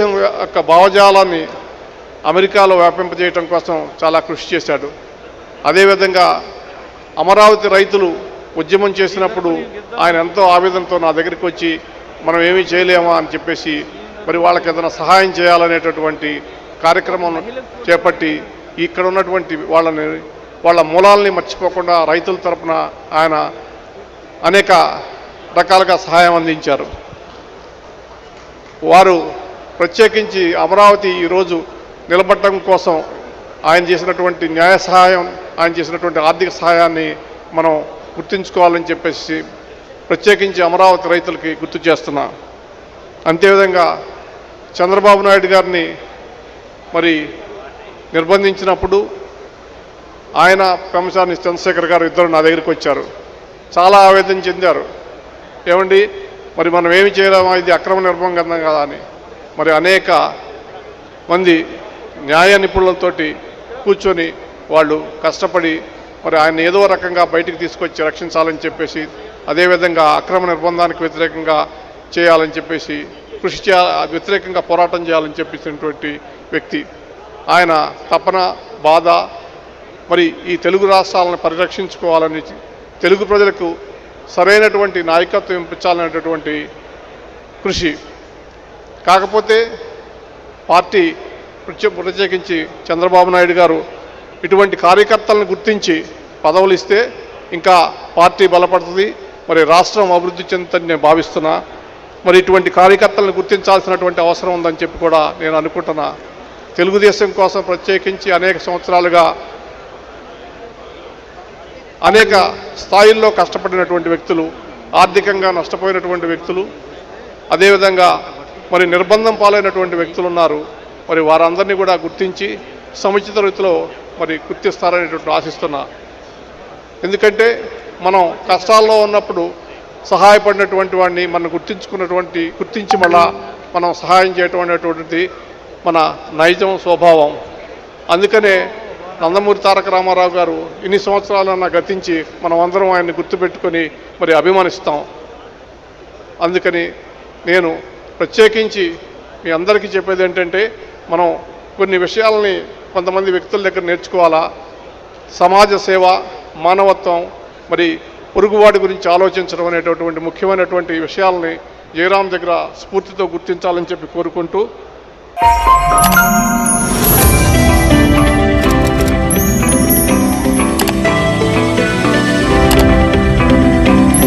యొక్క భావజాలాన్ని అమెరికాలో వ్యాపింపజేయడం కోసం చాలా కృషి చేశాడు. అదేవిధంగా అమరావతి రైతులు ఉద్యమం చేసినప్పుడు ఆయన ఎంతో ఆవేదనతో నా దగ్గరికి వచ్చి మనం ఏమీ చేయలేమా అని చెప్పేసి మరి వాళ్ళకి ఏదైనా సహాయం చేయాలనేటటువంటి కార్యక్రమం చేపట్టి ఇక్కడ ఉన్నటువంటి వాళ్ళ మూలాల్ని మర్చిపోకుండా రైతుల తరపున ఆయన అనేక రకాలుగా సహాయం అందించారు. వారు ప్రత్యేకించి అమరావతి ఈరోజు నిలబడటం కోసం ఆయన చేసినటువంటి న్యాయ సహాయం, ఆయన చేసినటువంటి ఆర్థిక సహాయాన్ని మనం గుర్తుంచుకోవాలని చెప్పేసి ప్రత్యేకించి అమరావతి రైతులకి గుర్తు చేస్తున్నా. అంతేవిధంగా చంద్రబాబు నాయుడు గారిని మరి నిర్బంధించినప్పుడు ఆయన పెమ్మసాని చంద్రశేఖర్ గారు ఇద్దరు నా దగ్గరికి వచ్చారు. చాలా ఆవేదన చెందారు. ఏమండి మరి మనం ఏమి చేయలేమా, ఇది అక్రమ నిర్బంధం కదా అని. మరి అనేక మంది న్యాయ నిపుణులతోటి కూర్చొని వాళ్ళు కష్టపడి మరి ఆయన ఏదో రకంగా బయటికి తీసుకొచ్చి రక్షించాలని చెప్పేసి, అదేవిధంగా అక్రమ నిర్బంధానికి వ్యతిరేకంగా చేయాలని చెప్పేసి వ్యతిరేకంగా పోరాటం చేయాలని చెప్పేసినటువంటి వ్యక్తి. ఆయన తపన, బాధ మరి ఈ తెలుగు రాష్ట్రాలను పరిరక్షించుకోవాలని, తెలుగు ప్రజలకు సరైనటువంటి నాయకత్వం ఇప్పించాలనేటటువంటి కృషి. కాకపోతే పార్టీ ప్రత్యేకించి చంద్రబాబు నాయుడు గారు ఇటువంటి కార్యకర్తలను గుర్తించి పదవులు ఇస్తే ఇంకా పార్టీ బలపడుతుంది, మరి రాష్ట్రం అభివృద్ధి చెందుతుందని నేను భావిస్తున్నా. మరి ఇటువంటి కార్యకర్తలను గుర్తించాల్సినటువంటి అవసరం ఉందని చెప్పి కూడా నేను అనుకుంటున్నా. తెలుగుదేశం కోసం ప్రత్యేకించి అనేక సంవత్సరాలుగా అనేక స్థాయిల్లో కష్టపడినటువంటి వ్యక్తులు, ఆర్థికంగా నష్టపోయినటువంటి వ్యక్తులు, అదేవిధంగా మరి నిర్బంధం పాలైనటువంటి వ్యక్తులు ఉన్నారు. మరి వారందరినీ కూడా గుర్తించి సముచిత రీతిలో మరి గుర్తిస్తారనేటువంటి ఆశిస్తున్నా. ఎందుకంటే మనం కష్టాల్లో ఉన్నప్పుడు సహాయపడినటువంటి వాడిని మనం గుర్తించి మళ్ళా మనం సహాయం చేయటం అనేటువంటిది మన నైజం, స్వభావం. అందుకనే నందమూరి తారక రామారావు గారు ఇన్ని సంవత్సరాలన్నా గతించి మనం అందరం ఆయన్ని గుర్తుపెట్టుకొని మరి అభిమానిస్తాం. అందుకని నేను ప్రత్యేకించి మీ అందరికీ చెప్పేది ఏంటంటే, మనం కొన్ని విషయాలని కొంతమంది వ్యక్తుల దగ్గర నేర్చుకోవాలా. సమాజ సేవ, మానవత్వం, మరి పొరుగువాడి గురించి ఆలోచించడం అనేటటువంటి ముఖ్యమైనటువంటి విషయాలని జయరాం దగ్గర స్ఫూర్తితో గుర్తించాలని చెప్పి కోరుకుంటూ